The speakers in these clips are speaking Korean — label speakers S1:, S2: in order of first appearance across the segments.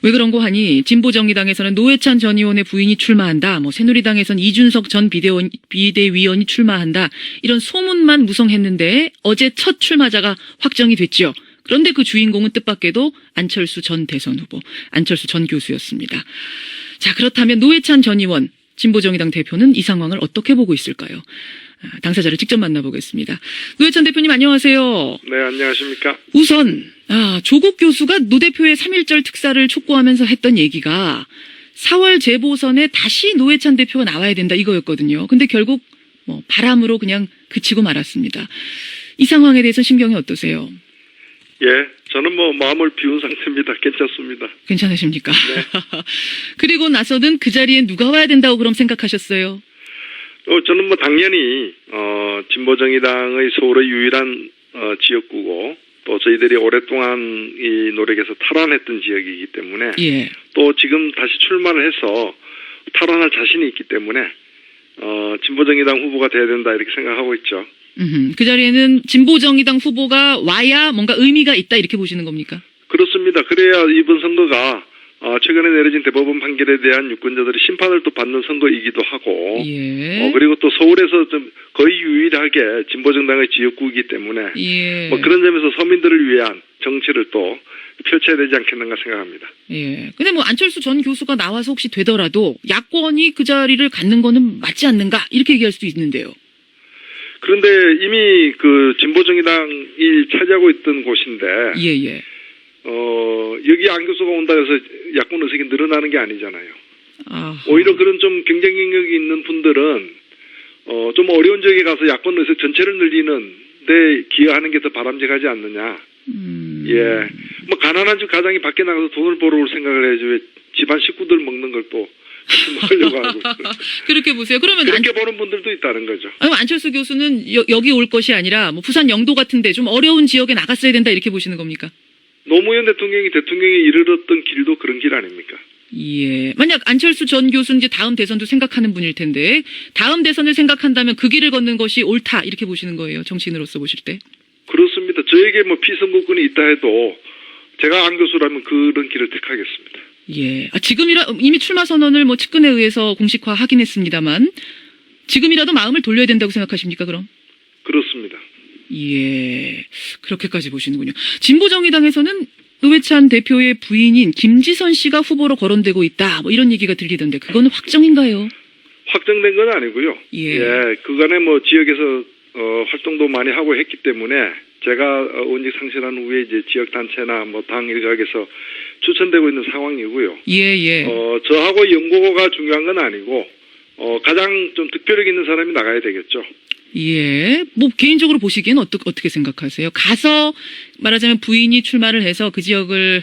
S1: 왜 그런고 하니 진보정의당에서는 노회찬 전 의원의 부인이 출마한다. 새누리당에서는 이준석 전 비대위원이 출마한다. 이런 소문만 무성했는데 어제 첫 출마자가 확정이 됐죠. 그런데 그 주인공은 뜻밖에도 안철수 전 대선 후보, 안철수 전 교수였습니다. 자, 그렇다면 노회찬 전 의원, 진보정의당 대표는 이 상황을 어떻게 보고 있을까요? 당사자를 직접 만나보겠습니다. 노회찬 대표님 안녕하세요.
S2: 네, 안녕하십니까.
S1: 우선 조국 교수가 노 대표의 3.1절 특사를 촉구하면서 했던 얘기가 4월 재보선에 다시 노회찬 대표가 나와야 된다 이거였거든요. 근데 결국 바람으로 그냥 그치고 말았습니다. 이 상황에 대해서 심경이 어떠세요?
S2: 예, 저는 마음을 비운 상태입니다. 괜찮습니다.
S1: 괜찮으십니까?
S2: 네.
S1: 그리고 나서는 그 자리에 누가 와야 된다고 그럼 생각하셨어요?
S2: 저는 당연히 진보정의당의 서울의 유일한 지역구고 또 저희들이 오랫동안 이 노력에서 탈환했던 지역이기 때문에
S1: 예.
S2: 또 지금 다시 출마를 해서 탈환할 자신이 있기 때문에 진보정의당 후보가 돼야 된다 이렇게 생각하고 있죠.
S1: 그 자리에는 진보정의당 후보가 와야 뭔가 의미가 있다 이렇게 보시는 겁니까?
S2: 그렇습니다. 그래야 이번 선거가 최근에 내려진 대법원 판결에 대한 유권자들이 심판을 또 받는 선거이기도 하고,
S1: 예.
S2: 그리고 또 서울에서 좀 거의 유일하게 진보정당의 지역구이기 때문에,
S1: 예.
S2: 그런 점에서 서민들을 위한 정치를 또 펼쳐야 되지 않겠는가 생각합니다.
S1: 예. 근데 안철수 전 교수가 나와서 혹시 되더라도 야권이 그 자리를 갖는 거는 맞지 않는가 이렇게 얘기할 수도 있는데요.
S2: 그런데 이미 그 진보정의당이 차지하고 있던 곳인데,
S1: 예.
S2: 여기 안 교수가 온다 해서 야권 의석이 늘어나는 게 아니잖아요.
S1: 아하.
S2: 오히려 그런 좀 경쟁 능력이 있는 분들은 좀 어려운 지역에 가서 야권 의석 전체를 늘리는 데 기여하는 게 더 바람직하지 않느냐. 예. 가난한 집 가장이 밖에 나가서 돈을 벌어올 생각을 해야지 왜 집안 식구들 먹는 걸 또 먹으려고 하고.
S1: 그렇게 보세요. 그러면
S2: 그렇게 보는 분들도 있다는 거죠.
S1: 아니, 안철수 교수는 여기 올 것이 아니라 부산 영도 같은데 좀 어려운 지역에 나갔어야 된다 이렇게 보시는 겁니까?
S2: 노무현 대통령이 대통령에 이르렀던 길도 그런 길 아닙니까?
S1: 예. 만약 안철수 전 교수는 이제 다음 대선도 생각하는 분일 텐데 다음 대선을 생각한다면 그 길을 걷는 것이 옳다 이렇게 보시는 거예요. 정치인으로서 보실 때.
S2: 그렇습니다. 저에게 피선거권이 있다 해도 제가 안 교수라면 그런 길을 택하겠습니다.
S1: 예. 지금이라 이미 출마 선언을 측근에 의해서 공식화하긴 했습니다만 지금이라도 마음을 돌려야 된다고 생각하십니까? 그럼?
S2: 그렇습니다.
S1: 예. 그렇게까지 보시는군요. 진보정의당에서는 노회찬 대표의 부인인 김지선 씨가 후보로 거론되고 있다. 이런 얘기가 들리던데 그거는 확정인가요?
S2: 확정된 건 아니고요.
S1: 예.
S2: 그간에 지역에서 활동도 많이 하고 했기 때문에 제가 원직 상실한 후에 이제 지역 단체나 당 일각에서 추천되고 있는 상황이고요.
S1: 예.
S2: 저하고 연고가 중요한 건 아니고 가장 좀 특별력 있는 사람이 나가야 되겠죠.
S1: 예. 개인적으로 보시기엔 어떻게 생각하세요? 가서 말하자면 부인이 출마를 해서 그 지역을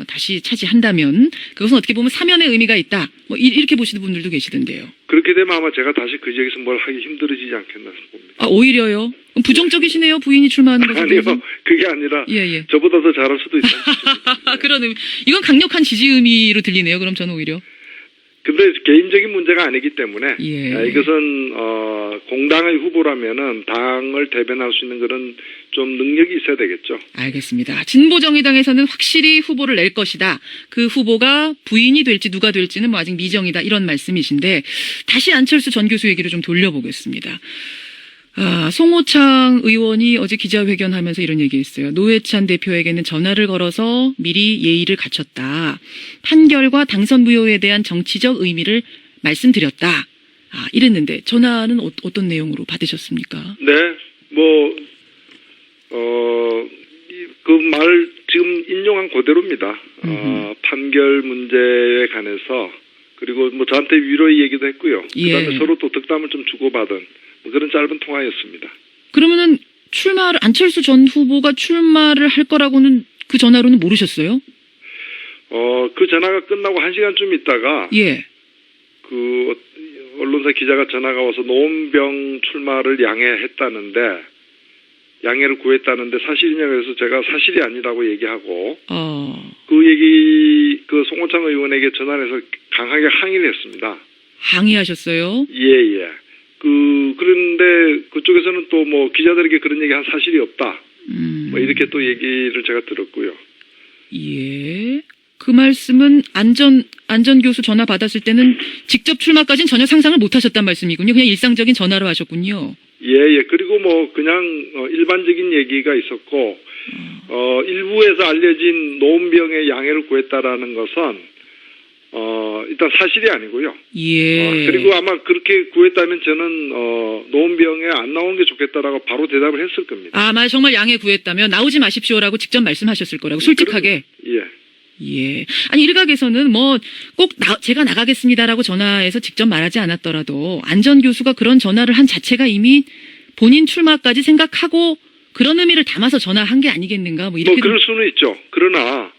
S1: 다시 차지한다면 그것은 어떻게 보면 사면의 의미가 있다. 이렇게 보시는 분들도 계시던데요.
S2: 그렇게 되면 아마 제가 다시 그 지역에서 뭘 하기 힘들어지지 않겠나 봅니다.
S1: 오히려요? 부정적이시네요. 부인이 출마하는 것에
S2: 아니요.
S1: 대해서.
S2: 그게 아니라
S1: 예.
S2: 저보다 더 잘할 수도 있다.
S1: 그런 의미. 이건 강력한 지지 의미로 들리네요. 그럼 저는 오히려.
S2: 근데 개인적인 문제가 아니기 때문에
S1: 예.
S2: 이것은 공당의 후보라면은 당을 대변할 수 있는 그런 좀 능력이 있어야 되겠죠.
S1: 알겠습니다. 진보정의당에서는 확실히 후보를 낼 것이다. 그 후보가 부인이 될지 누가 될지는 아직 미정이다. 이런 말씀이신데 다시 안철수 전 교수 얘기를 좀 돌려보겠습니다. 송호창 의원이 어제 기자회견하면서 이런 얘기했어요. 노회찬 대표에게는 전화를 걸어서 미리 예의를 갖췄다. 판결과 당선 무효에 대한 정치적 의미를 말씀드렸다. 이랬는데 전화는 어떤 내용으로 받으셨습니까?
S2: 네, 그 말 지금 인용한 그대로입니다. 판결 문제에 관해서 그리고 저한테 위로의 얘기도 했고요. 그다음에 서로 또 덕담을 좀 주고받은 그런 짧은 통화였습니다.
S1: 그러면은 안철수 전 후보가 출마를 할 거라고는 그 전화로는 모르셨어요?
S2: 그 전화가 끝나고 1시간쯤 있다가
S1: 예.
S2: 그 언론사 기자가 전화가 와서 노원병 출마를 양해를 구했다는데 사실이냐고 해서 제가 사실이 아니라고 얘기하고 그 송호창 의원에게 전화를 해서 강하게 항의를 했습니다.
S1: 항의하셨어요?
S2: 예. 그런데 그쪽에서는 또 기자들에게 그런 얘기 한 사실이 없다. 이렇게 또 얘기를 제가 들었고요.
S1: 예. 그 말씀은 안전 교수 전화 받았을 때는 직접 출마까지는 전혀 상상을 못 하셨단 말씀이군요. 그냥 일상적인 전화로 하셨군요.
S2: 예. 그리고 뭐 그냥 일반적인 얘기가 있었고 일부에서 알려진 노원병의 양해를 구했다라는 것은 일단 사실이 아니고요.
S1: 예.
S2: 그리고 아마 그렇게 구했다면 저는 노원병에 안 나오는 게 좋겠다라고 바로 대답을 했을 겁니다.
S1: 만약 정말 양해 구했다면 나오지 마십시오라고 직접 말씀하셨을 거라고 솔직하게.
S2: 예.
S1: 예. 아니 일각에서는 뭐 꼭 제가 나가겠습니다라고 전화해서 직접 말하지 않았더라도 안전 교수가 그런 전화를 한 자체가 이미 본인 출마까지 생각하고 그런 의미를 담아서 전화한 게 아니겠는가 뭐 이렇게.
S2: 그럴 수는 있죠. 그러나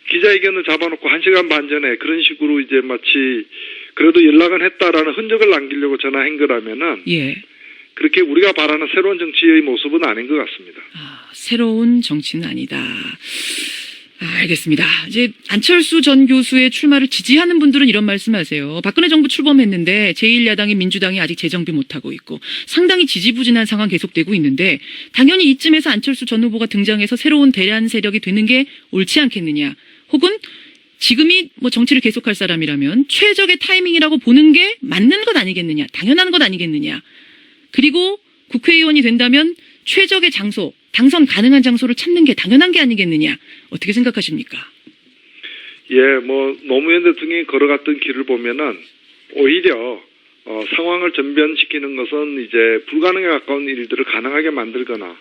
S2: 기자회견을 잡아놓고 1시간 반 전에 그런 식으로 이제 마치 그래도 연락은 했다라는 흔적을 남기려고 전화한 거라면은
S1: 예.
S2: 그렇게 우리가 바라는 새로운 정치의 모습은 아닌 것 같습니다.
S1: 새로운 정치는 아니다. 알겠습니다. 이제 안철수 전 교수의 출마를 지지하는 분들은 이런 말씀하세요. 박근혜 정부 출범했는데 제1야당인 민주당이 아직 재정비 못하고 있고 상당히 지지부진한 상황 계속되고 있는데 당연히 이쯤에서 안철수 전 후보가 등장해서 새로운 대란 세력이 되는 게 옳지 않겠느냐. 혹은 지금이 뭐 정치를 계속할 사람이라면 최적의 타이밍이라고 보는 게 맞는 것 아니겠느냐. 당연한 것 아니겠느냐. 그리고 국회의원이 된다면 최적의 장소, 당선 가능한 장소를 찾는 게 당연한 게 아니겠느냐. 어떻게 생각하십니까?
S2: 예, 뭐 노무현 대통령이 걸어갔던 길을 보면은 오히려 상황을 전변시키는 것은 이제 불가능에 가까운 일들을 가능하게 만들거나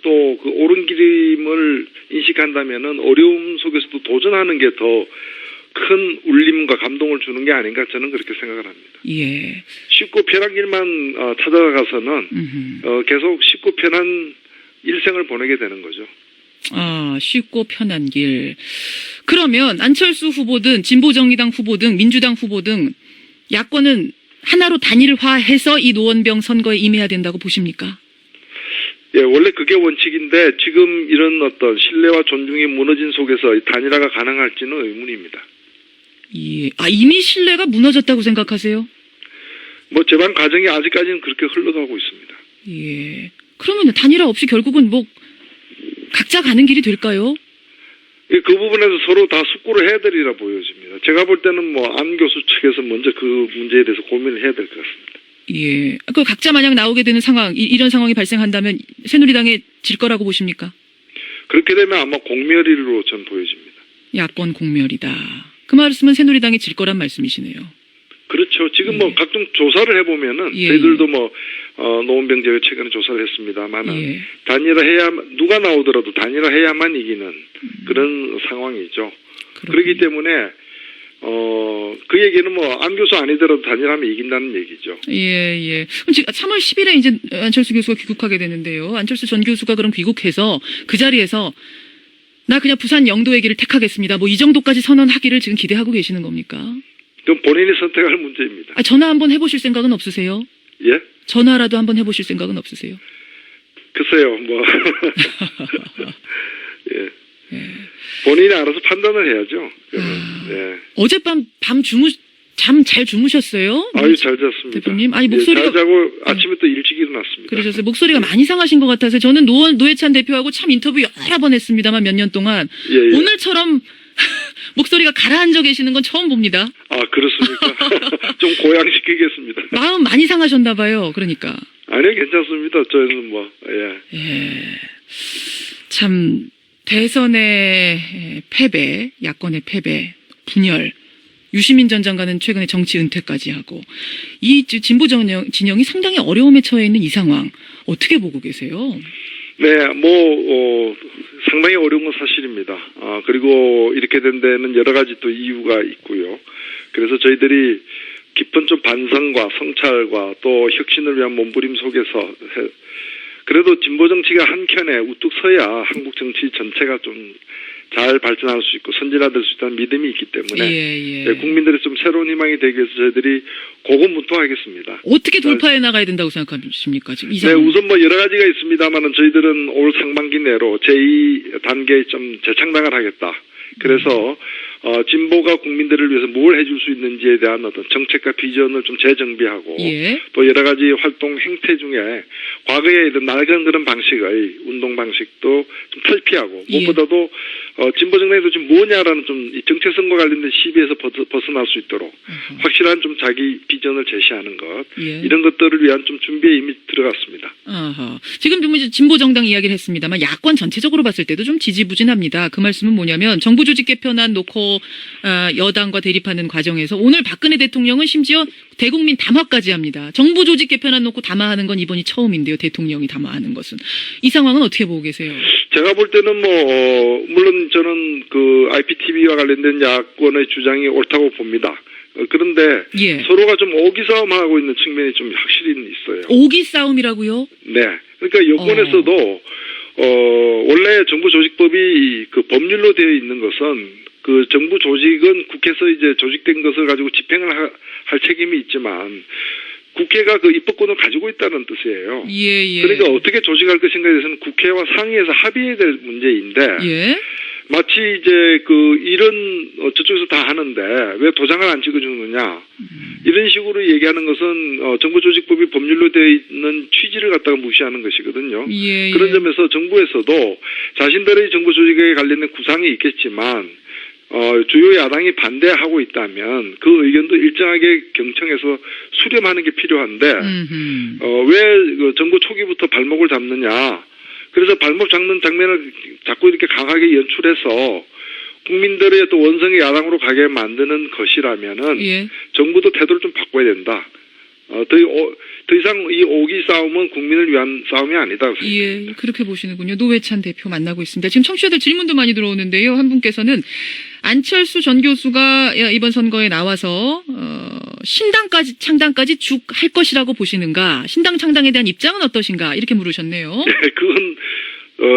S2: 또 그 옳은 길임을 인식한다면은 어려움 속에서도 도전하는 게 더 큰 울림과 감동을 주는 게 아닌가 저는 그렇게 생각을 합니다.
S1: 예.
S2: 쉽고 편한 길만 찾아가서는 계속 쉽고 편한 일생을 보내게 되는 거죠.
S1: 쉽고 편한 길. 그러면 안철수 후보든 진보정의당 후보든 민주당 후보든 야권은 하나로 단일화해서 이 노원병 선거에 임해야 된다고 보십니까?
S2: 예, 원래 그게 원칙인데 지금 이런 어떤 신뢰와 존중이 무너진 속에서 이 단일화가 가능할지는 의문입니다.
S1: 예. 이미 신뢰가 무너졌다고 생각하세요?
S2: 뭐 재반 과정이 아직까지는 그렇게 흘러가고 있습니다.
S1: 예. 그러면 단일화 없이 결국은 뭐 각자 가는 길이 될까요?
S2: 예, 그 부분에서 서로 다 숙고를 해야 되리라 보여집니다. 제가 볼 때는 뭐 안 교수 측에서 먼저 그 문제에 대해서 고민을 해야 될 것 같습니다.
S1: 예. 그 각자 만약 나오게 되는 상황, 이런 상황이 발생한다면 새누리당에 질 거라고 보십니까?
S2: 그렇게 되면 아마 공멸일로 전 보여집니다.
S1: 야권 공멸이다. 그 말씀은 새누리당에 질 거란 말씀이시네요.
S2: 그렇죠. 지금 뭐 각종 조사를 해보면은 저희들도 뭐 노원병 제가 최근에 조사를 했습니다만은 단일화해야 누가 나오더라도 단일화해야만 이기는 그런 상황이죠. 그렇기 때문에 그 얘기는 뭐 안 교수 아니더라도 단일하면 이긴다는 얘기죠.
S1: 예. 그럼 지금 3월 10일에 이제 안철수 교수가 귀국하게 되는데요. 안철수 전 교수가 그럼 귀국해서 그 자리에서 나 그냥 부산 영도의 길을 택하겠습니다. 뭐 이 정도까지 선언하기를 지금 기대하고 계시는 겁니까?
S2: 그건 본인이 선택할 문제입니다.
S1: 전화 한번 해보실 생각은 없으세요?
S2: 예?
S1: 전화라도 한번 해보실 생각은 없으세요? 글쎄요,
S2: 뭐. 예. 본인이 알아서 판단을 해야죠. 예.
S1: 어젯밤 잠 잘 주무셨어요?
S2: 아유, 잘 잤습니다.
S1: 대표님? 목소리가.
S2: 잘 자고 아침에 또 일찍 일어났습니다.
S1: 그러셨어요. 목소리가 많이 상하신 것 같아서 저는 노회찬 대표하고 참 인터뷰 여러 번 했습니다만 몇 년 동안. 예. 오늘처럼 목소리가 가라앉아 계시는 건 처음 봅니다.
S2: 그렇습니까? 좀 고양시키겠습니다.
S1: 마음 많이 상하셨나 봐요. 그러니까.
S2: 아니요, 괜찮습니다. 저희는 뭐,
S1: 참, 대선의 패배, 야권의 패배, 분열, 유시민 전 장관은 최근에 정치 은퇴까지 하고, 이 진보 진영이 상당히 어려움에 처해 있는 이 상황, 어떻게 보고 계세요?
S2: 네, 상당히 어려운 건 사실입니다. 그리고 이렇게 된 데는 여러 가지 또 이유가 있고요. 그래서 저희들이 깊은 좀 반성과 성찰과 또 혁신을 위한 몸부림 속에서 그래도 진보 정치가 한 켠에 우뚝 서야 한국 정치 전체가 좀 잘 발전할 수 있고 선진화될 수 있다는 믿음이 있기 때문에 국민들의 좀 새로운 희망이 되기 위해서 저희들이 고군분투하겠습니다.
S1: 어떻게 돌파해 나가야 된다고 생각하십니까? 지금
S2: 네, 우선 뭐 여러 가지가 있습니다만은 저희들은 올 상반기 내로 제2단계에 좀 재창당을 하겠다. 그래서 진보가 국민들을 위해서 뭘 해줄 수 있는지에 대한 어떤 정책과 비전을 좀 재정비하고
S1: 예.
S2: 또 여러 가지 활동 행태 중에 과거에 이런 낡은 그런 방식의 운동 방식도 좀 탈피하고
S1: 예.
S2: 무엇보다도 진보 정당에서 지금 뭐냐라는 좀 이 정체성과 관련된 시비에서 벗어날 수 있도록 확실한 좀 자기 비전을 제시하는 것
S1: 예.
S2: 이런 것들을 위한 좀 준비에 이미 들어갔습니다.
S1: 지금 좀 이제 진보 정당 이야기를 했습니다만 야권 전체적으로 봤을 때도 좀 지지부진합니다. 그 말씀은 뭐냐면 정부 조직 개편안 놓고 여당과 대립하는 과정에서 오늘 박근혜 대통령은 심지어 대국민 담화까지 합니다. 정부 조직 개편안 놓고 담화하는 건 이번이 처음인데요. 대통령이 담화하는 것은. 이 상황은 어떻게 보고 계세요?
S2: 제가 볼 때는 물론 저는 그 IPTV와 관련된 야권의 주장이 옳다고 봅니다. 그런데
S1: 예.
S2: 서로가 좀 오기싸움하고 있는 측면이 좀 확실히 있어요.
S1: 오기 싸움이라고요?
S2: 네. 그러니까 여권에서도 원래 정부 조직법이 그 법률로 되어 있는 것은 그 정부 조직은 국회에서 이제 조직된 것을 가지고 집행을 할 책임이 있지만 국회가 그 입법권을 가지고 있다는 뜻이에요.
S1: 예.
S2: 그러니까 어떻게 조직할 것인가에 대해서는 국회와 상의해서 합의해야 될 문제인데
S1: 예.
S2: 마치 이제 그 일은 저쪽에서 다 하는데 왜 도장을 안 찍어주느냐 이런 식으로 얘기하는 것은 정부 조직법이 법률로 되어 있는 취지를 갖다가 무시하는 것이거든요.
S1: 예.
S2: 그런 점에서 정부에서도 자신들의 정부 조직에 관련된 구상이 있겠지만 주요 야당이 반대하고 있다면 그 의견도 일정하게 경청해서 수렴하는 게 필요한데 왜 그 정부 초기부터 발목을 잡느냐. 그래서 발목 잡는 장면을 자꾸 이렇게 강하게 연출해서 국민들의 또 원성의 야당으로 가게 만드는 것이라면은
S1: 예.
S2: 정부도 태도를 좀 바꿔야 된다. 더 이상 이 오기 싸움은 국민을 위한 싸움이 아니다.
S1: 예, 그렇게 보시는군요. 노회찬 대표 만나고 있습니다. 지금 청취자들 질문도 많이 들어오는데요. 한 분께서는 안철수 전 교수가 이번 선거에 나와서 신당까지 창당까지 쭉 할 것이라고 보시는가? 신당 창당에 대한 입장은 어떠신가? 이렇게 물으셨네요.
S2: 네, 그건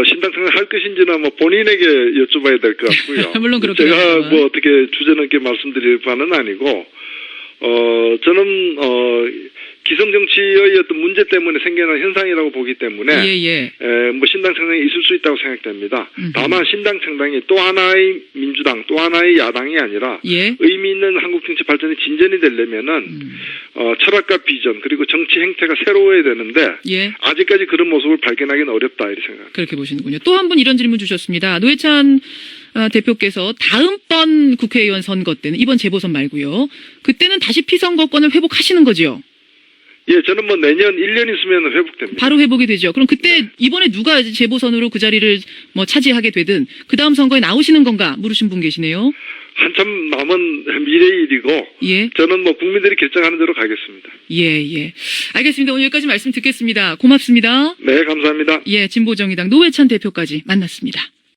S2: 신당 창당할 것인지는 본인에게 여쭤봐야 될 것 같고요.
S1: 물론 그렇긴
S2: 제가
S1: 하지만.
S2: 어떻게 주제넘게 말씀드릴 바는 아니고 저는 기성정치의 어떤 문제 때문에 생겨난 현상이라고 보기 때문에 신당 창당이 있을 수 있다고 생각됩니다. 다만 신당 창당이 또 하나의 민주당, 또 하나의 야당이 아니라 의미 있는 한국 정치 발전의 진전이 되려면은 철학과 비전 그리고 정치 행태가 새로워야 되는데 아직까지 그런 모습을 발견하기는 어렵다 이렇게 생각합니다.
S1: 그렇게 보시는군요. 또 한 분 이런 질문 주셨습니다. 노회찬 대표께서 다음번 국회의원 선거 때는 이번 재보선 말고요. 그때는 다시 피선거권을 회복하시는 거죠?
S2: 예, 저는 내년 1년 있으면 회복됩니다.
S1: 바로 회복이 되죠. 그럼 그때 이번에 누가 재보선으로 그 자리를 차지하게 되든 그 다음 선거에 나오시는 건가 물으신 분 계시네요.
S2: 한참 남은 미래의 일이고 저는 국민들이 결정하는 대로 가겠습니다.
S1: 예. 알겠습니다. 오늘 여기까지 말씀 듣겠습니다. 고맙습니다.
S2: 네, 감사합니다.
S1: 진보정의당 노회찬 대표까지 만났습니다.